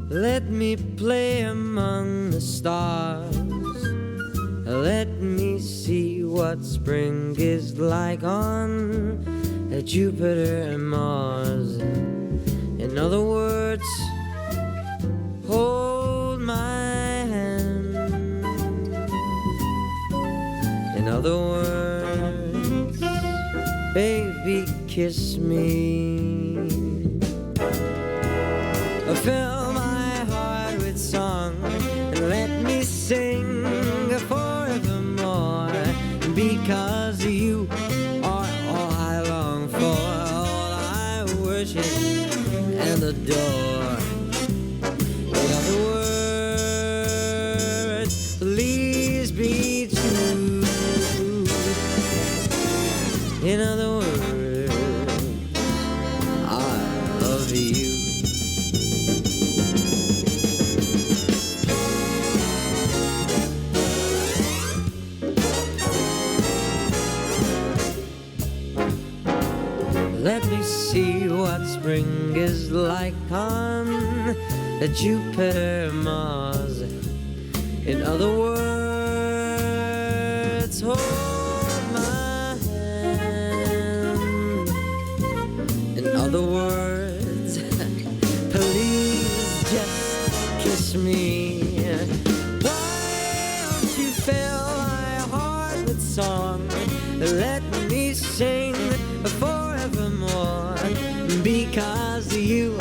Let me play among the stars. Let me see what spring is like on Jupiter and Mars. In other words, hold my hand. In other words, baby, kiss me. Fill my heart with song and let me sing forevermore, because you are all I long for, all I worship and adore. In other words, please be true. In other words, I love you. Let me see what spring is like on Jupiter, Mars. In other words, hold my hand. In other words, please just kiss me. Why don't you fill my heart with song? Let me sing forevermore, because you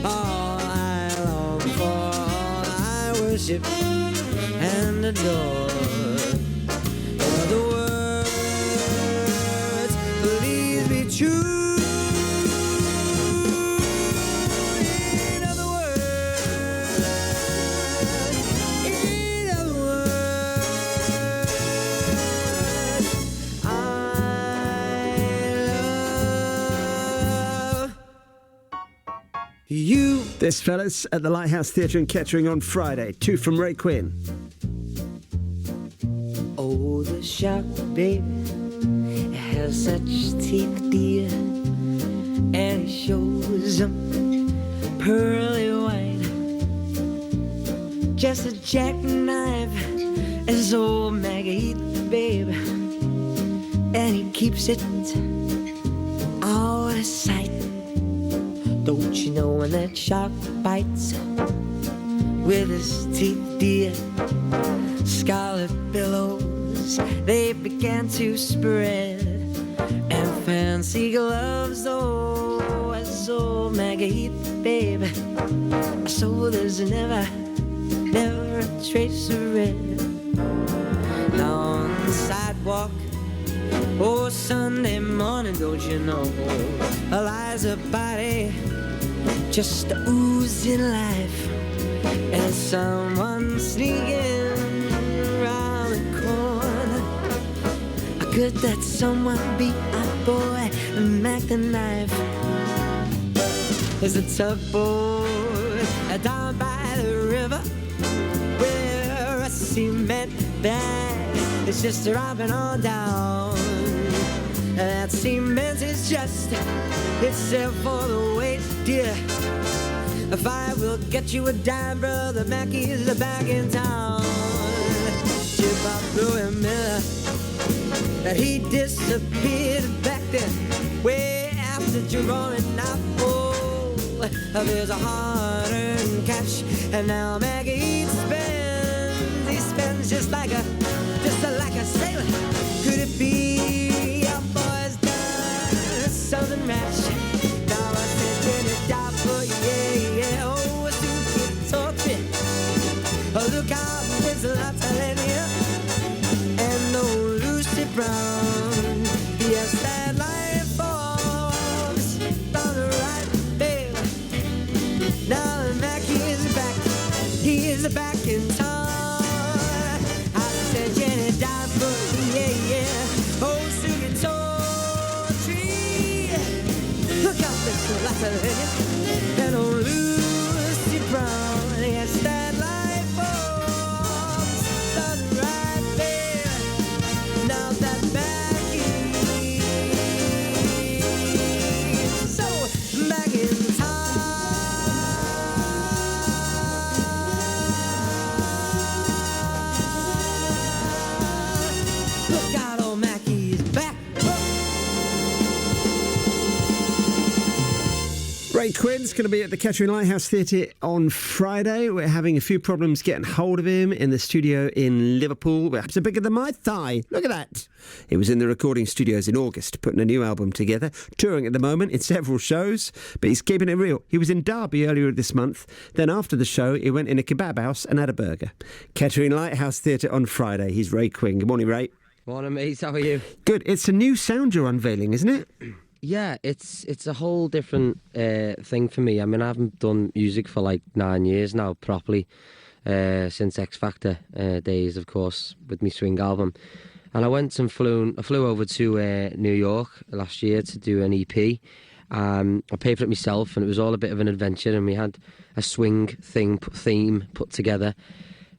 are all I long for, all I worship and adore. In other words, please be true. You. This, fellas, at the Lighthouse Theatre in Kettering on Friday. 2 from Ray Quinn. Oh, the shark, baby, has such teeth, dear, and he shows them pearly white. Just a jackknife, as old Maggie eat, babe, and he keeps it out of sight. Don't you know when that shark bites with his teeth, dear, scarlet billows, they began to spread, and fancy gloves, oh, as old Maggie, babe, so there's never a trace of red. Now on the sidewalk, oh, Sunday morning, don't you know, lies a body just oozing life, and someone sneaking around the corner. Could that someone be our boy Mac the Knife? There's a tugboat down by the river where a cement bag is just dropping on down. That cement is just itself for the weight, dear. If I will get you a dime, brother Mackey's back in town. Chip up Louis Miller, that he disappeared back then, way after drawing out. Oh, there's a hard-earned cash, and now Maggie spends. He spends just like a sailor. Could it be our boy's done something rash? Now I said, "Can it die for you?" Yeah. Oh, it's too good to talk to. Oh, look out, there's a lot telling you. And no Lucy Brown, yes, that life forms on the right, babe. Now Mackie is back, he is back in town. I said, Jenny died for you, yeah. Oh, singing tall tree. Look out, there's a lot telling you. And oh, Lucy Brown, yes, that life forms on the right, babe. Now that Maggie is so back in time. Ian's going to be at the Kettering Lighthouse Theatre on Friday. We're having a few problems getting hold of him in the studio in Liverpool. Perhaps bigger than my thigh. Look at that. He was in the recording studios in August, putting a new album together, touring at the moment in several shows, but he's keeping it real. He was in Derby earlier this month. Then after the show, he went in a kebab house and had a burger. Kettering Lighthouse Theatre on Friday. He's Ray Quinn. Good morning, Ray. Morning, mate. How are you? Good. It's a new sound you're unveiling, isn't it? Yeah, it's a whole different thing for me. I mean, I haven't done music for like 9 years now, properly, since X Factor days, of course, with my swing album. And I flew over to New York last year to do an EP. I paid for it myself, and it was all a bit of an adventure. And we had a swing theme put together.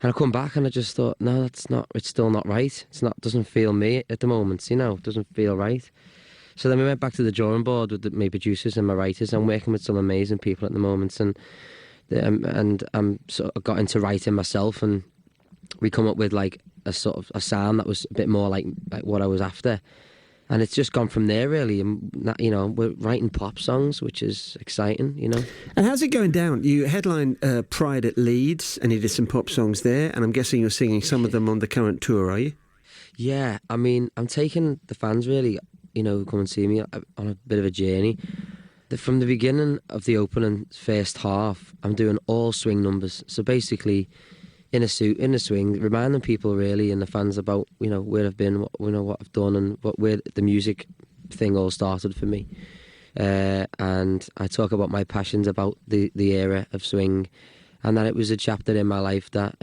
And I come back and I just thought, no, it's still not right. Doesn't feel me at the moment, it doesn't feel right. So then we went back to the drawing board with my producers and my writers. I'm working with some amazing people at the moment, and I'm sort of got into writing myself, and we come up with like a sort of a sound that was a bit more like what I was after. And it's just gone from there, really. And, we're writing pop songs, which is exciting, And how's it going down? You headline Pride at Leeds, and you did some pop songs there, and I'm guessing you're singing some of them on the current tour, are you? Yeah, I mean, I'm taking the fans, really, who come and see me on a bit of a journey. From the beginning of the opening first half, I'm doing all swing numbers. So basically, in a swing, reminding people really and the fans about where I've been, what I've done, and where the music thing all started for me. And I talk about my passions about the era of swing, and that it was a chapter in my life that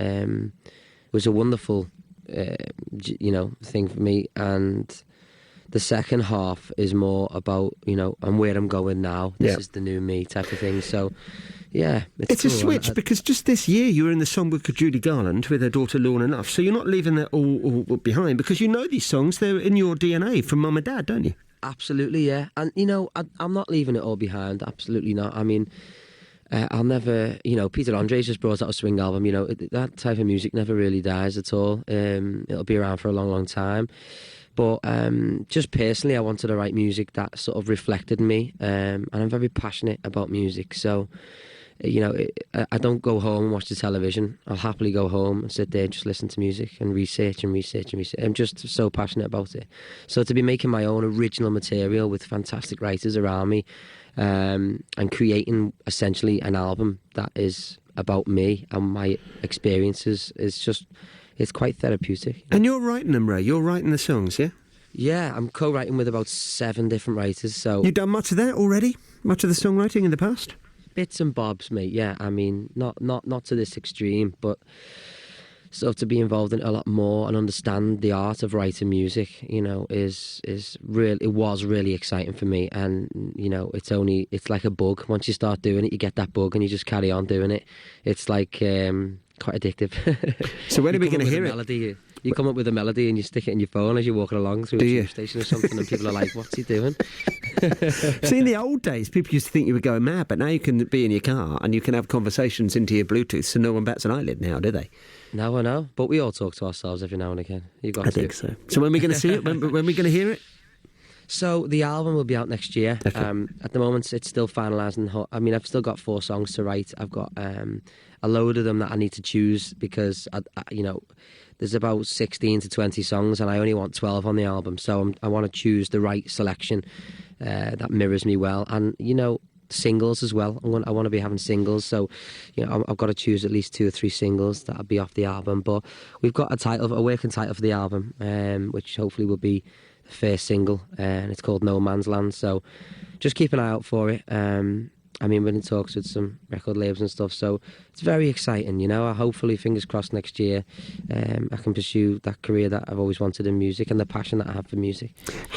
was a wonderful thing for me. And the second half is more about and where I'm going now. This is the new me type of thing. So. Yeah, it's cool. A switch because just this year you were in the songbook of Judy Garland with her daughter Lorna Nuff, so you're not leaving that all behind because you know these songs, they're in your DNA from mum and dad, don't you? Absolutely, yeah. And I'm not leaving it all behind, absolutely not. I mean, I'll never, Peter Andre's just brought out a swing album, that type of music never really dies at all. It'll be around for a long, long time. But just personally, I wanted to write music that sort of reflected me, and I'm very passionate about music, so I don't go home and watch the television. I'll happily go home and sit there and just listen to music and research. I'm just so passionate about it. So to be making my own original material with fantastic writers around me, and creating essentially an album that is about me and my experiences it's quite therapeutic. And you're writing them, Ray? You're writing the songs, yeah? Yeah, I'm co-writing with about 7 different writers. So you've done much of that already? Much of the songwriting in the past? Bits and bobs, mate. Yeah, I mean, not to this extreme, but sort of to be involved in it a lot more and understand the art of writing music, is really, it was really exciting for me. And it's like a bug. Once you start doing it, you get that bug, and you just carry on doing it. It's like quite addictive. So when are we going to hear it? Melody. You come up with a melody and you stick it in your phone as you're walking along through a tube station or something, and people are like, "What's he doing?" See, in the old days, people used to think you were going mad, but now you can be in your car and you can have conversations into your Bluetooth, so no one bats an eyelid now, do they? No, I know, but we all talk to ourselves every now and again. I think so. So when are we going to see it? When are we going to hear it? So the album will be out next year. Okay. At the moment, it's still finalising. I mean, I've still got 4 songs to write. I've got a load of them that I need to choose because there's about 16 to 20 songs, and I only want 12 on the album. So I want to choose the right selection that mirrors me well, and singles as well. I want to be having singles, so I've got to choose at least 2 or 3 singles that'll be off the album. But we've got a working title for the album, which hopefully will be the first single, and it's called No Man's Land. So just keep an eye out for it. I mean, we're in talks with some record labels and stuff, so it's very exciting, Hopefully, fingers crossed, next year I can pursue that career that I've always wanted in music and the passion that I have for music.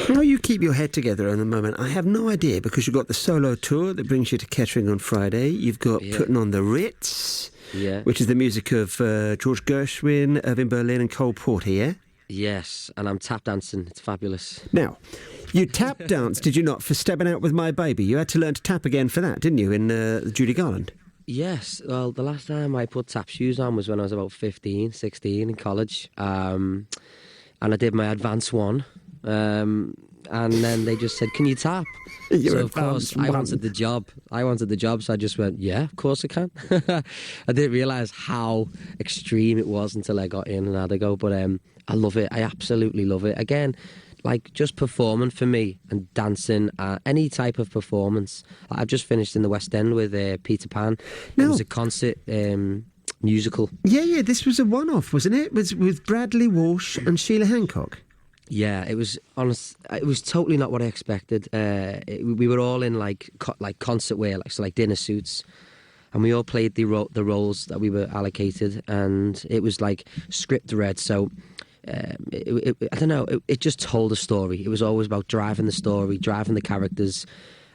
How you keep your head together at the moment, I have no idea, because you've got the solo tour that brings you to Kettering on Friday. You've got Putting on the Ritz, which is the music of George Gershwin, Irving Berlin and Cole Porter, yeah? Yes, and I'm tap dancing. It's fabulous. Now, you tap danced, did you not, for Stepping Out With My Baby? You had to learn to tap again for that, didn't you, in Judy Garland? Yes, well, the last time I put tap shoes on was when I was about 15, 16 in college. And I did my advanced one. and then they just said, "Can you tap?" You're So of course I wanted the job. So I just went, "Yeah, of course I can." I didn't realise how extreme it was until I got in and had a go. But I love it. I absolutely love it. Again, like just performing for me and dancing, any type of performance. I've just finished in the West End with Peter Pan. It was a concert musical. Yeah, this was a one-off, wasn't it? It was with Bradley Walsh and Sheila Hancock. Yeah, it was honest. It was totally not what I expected. We were all in like concert wear, like dinner suits, and we all played the roles that we were allocated, and it was like script read. So I don't know. It just told a story. It was always about driving the story, driving the characters.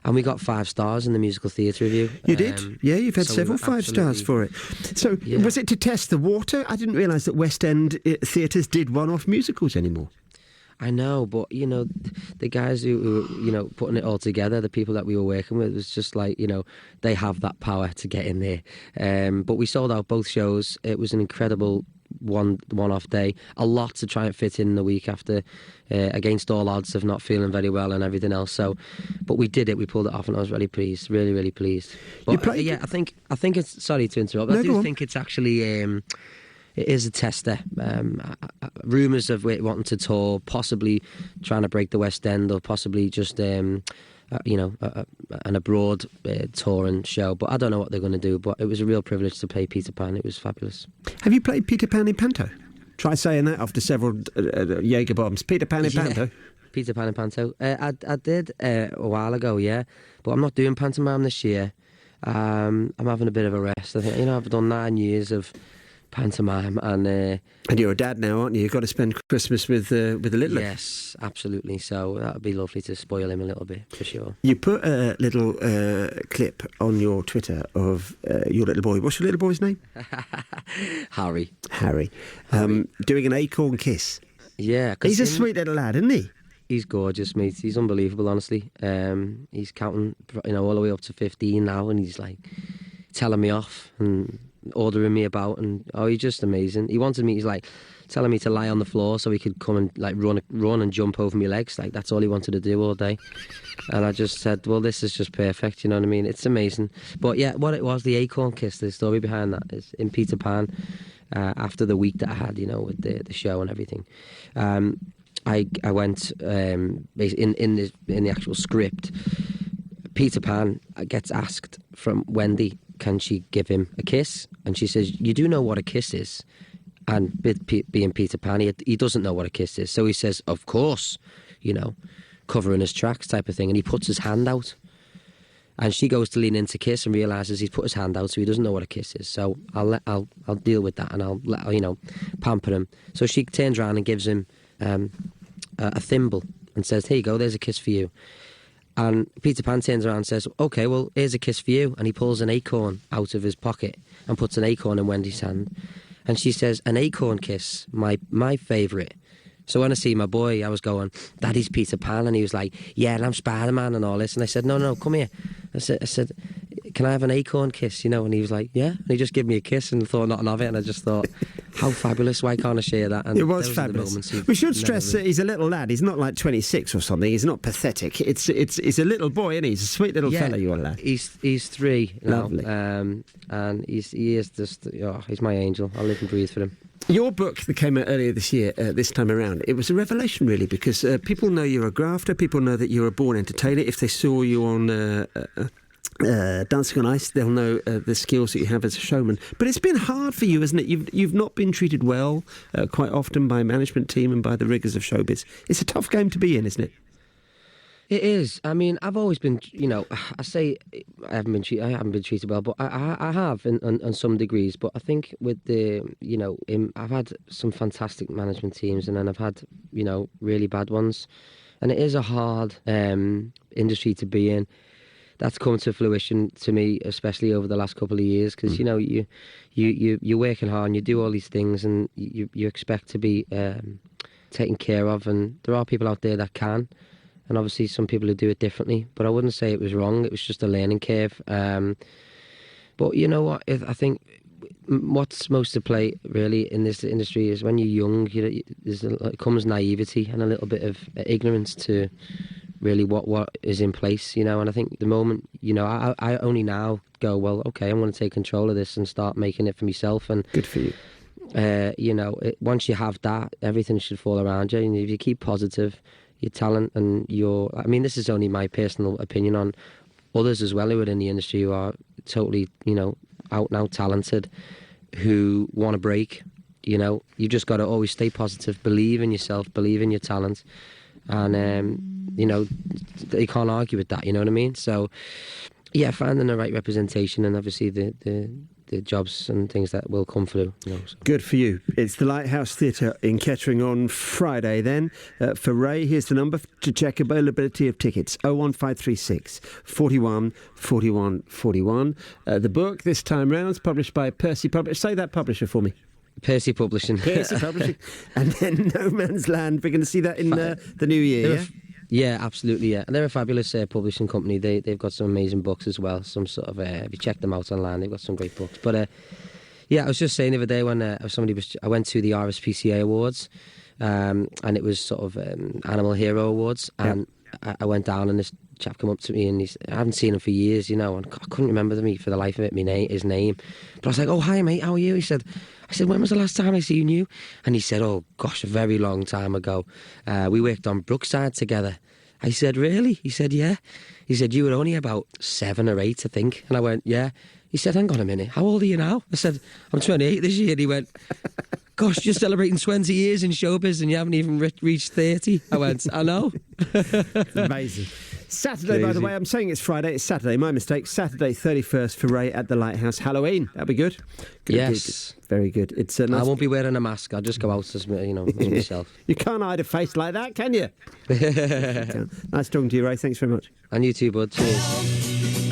And we got 5 stars in the musical theatre review. You did? Yeah, you've had several 5 stars for it. So was it to test the water? I didn't realise that West End theatres did one-off musicals anymore. I know, but, the guys who were, putting it all together, the people that we were working with, was just like, they have that power to get in there. But we sold out both shows. It was an incredible one-off day. A lot to try and fit in the week after, against all odds of not feeling very well and everything else. So, but we did it. We pulled it off, and I was really pleased. Really, really pleased. But I think it's. Sorry to interrupt. I do think it's actually. It is a tester. Rumours of it wanting to tour, possibly trying to break the West End, or possibly just an abroad touring show. But I don't know what they're going to do. But it was a real privilege to play Peter Pan. It was fabulous. Have you played Peter Pan in Panto? Try saying that after several Jaeger bombs. Peter Pan in Panto. Peter Pan in Panto. I did a while ago, yeah. But I'm not doing pantomime this year. I'm having a bit of a rest. I think I've done 9 years of pantomime, and you're a dad now, aren't you? You've got to spend Christmas with the little. Yes, absolutely. So that would be lovely to spoil him a little bit, for sure. You put a little clip on your Twitter of your little boy. What's your little boy's name? Harry. Doing an acorn kiss. Yeah, he's a sweet little lad, isn't he? He's gorgeous, mate. He's unbelievable, honestly. He's counting, all the way up to 15 now, and he's like telling me off and ordering me about, and he's just amazing. He wanted me. He's like telling me to lie on the floor so he could come and like run and jump over my legs. Like that's all he wanted to do all day. And I just said, well, this is just perfect. You know what I mean? It's amazing. But yeah, what it was, the acorn kiss. The story behind that is in Peter Pan. After the week that I had, with the show and everything, I went in the actual script. Peter Pan gets asked from Wendy, can she give him a kiss? And she says, you do know what a kiss is. And being Peter Pan, he doesn't know what a kiss is. So he says, of course, covering his tracks type of thing. And he puts his hand out. And she goes to lean in to kiss and realises he's put his hand out, so he doesn't know what a kiss is. So I'll deal with that, and I'll pamper him. So she turns around and gives him a thimble and says, here you go, there's a kiss for you. And Peter Pan turns around and says, okay, well, here's a kiss for you. And he pulls an acorn out of his pocket and puts an acorn in Wendy's hand. And she says, an acorn kiss, my favourite. So when I see my boy, I was going, Daddy's Peter Pan. And he was like, yeah, and I'm Spider-Man and all this. And I said, no, come here. I said, can I have an acorn kiss, And he was like, yeah. And he just gave me a kiss and thought nothing of it. And I just thought, how fabulous. Why can't I share that? And it was fabulous. We should stress that he's a little lad. He's not like 26 or something. He's not pathetic. He's a little boy, isn't he? He's a sweet little fella, your lad. He's 3 now. Lovely. And he is just, he's my angel. I live and breathe for him. Your book that came out earlier this year, this time around, it was a revelation, really, because people know you're a grafter. People know that you're a born entertainer. If they saw you on Dancing on Ice, they'll know the skills that you have as a showman. But it's been hard for you, isn't it? You've not been treated well quite often by a management team and by the rigours of showbiz. It's a tough game to be in, isn't it? It is. I mean, I've always been, I say I haven't been treated well, but I have in some degrees. But I think with the, I've had some fantastic management teams, and then I've had, really bad ones. And it is a hard industry to be in. That's come to fruition to me, especially over the last couple of years, because, you're working hard and you do all these things, and you expect to be taken care of. And there are people out there that can. And obviously some people who do it differently. But I wouldn't say it was wrong. It was just a learning curve. But you know what? I think what's most to play really in this industry is when you're young, comes naivety and a little bit of ignorance to really what is in place, you know. And I think the moment, you know, I only now go, well, okay, I'm going to take control of this and start making it for myself. And good for you. You know, once you have that, everything should fall around you. And if you keep positive, your talent and I mean, this is only my personal opinion on others as well who are in the industry who are totally, you know, out and out talented, who want to break. You know, you just got to always stay positive, believe in yourself, believe in your talent, and you know, you can't argue with that. You know what I mean? So, yeah, finding the right representation and obviously the jobs and things that will come through. You know, so. Good for you. It's the Lighthouse Theatre in Kettering on Friday then. For Ray, here's the number to check availability of tickets. 01536 41 41 41. The book this time round is published by Percy Publishing. Say that publisher for me. Percy Publishing. Percy Publishing. And then No Man's Land. We're going to see that in the new year, yeah? Yeah, absolutely, yeah. And they're a fabulous publishing company. They've got some amazing books as well. Some sort of, if you check them out online, they've got some great books. But yeah, I was just saying the other day when I went to the RSPCA Awards, and it was sort of Animal Hero Awards, and I went down and this chap came up to me and I haven't seen him for years, you know, and I couldn't remember for the life of it, his name. But I was like, oh, hi mate, how are you? I said, when was the last time I seen you? And he said, oh gosh, a very long time ago. We worked on Brookside together. I said, really? He said, yeah. He said, you were only about 7 or 8, I think. And I went, yeah. He said, hang on a minute, how old are you now? I said, I'm 28 this year. And he went, gosh, you're celebrating 20 years in showbiz and you haven't even reached 30. I went, I know. Amazing. Saturday, by the way, I'm saying it's Friday. It's Saturday, my mistake. Saturday, 31st for Ray at the Lighthouse. Halloween. That'll be good. Yes. Good. Very good. It's nice. I won't be wearing a mask. I'll just go out as, you know, as myself. You can't hide a face like that, can you? Nice talking to you, Ray. Thanks very much. And you too, bud. Cheers.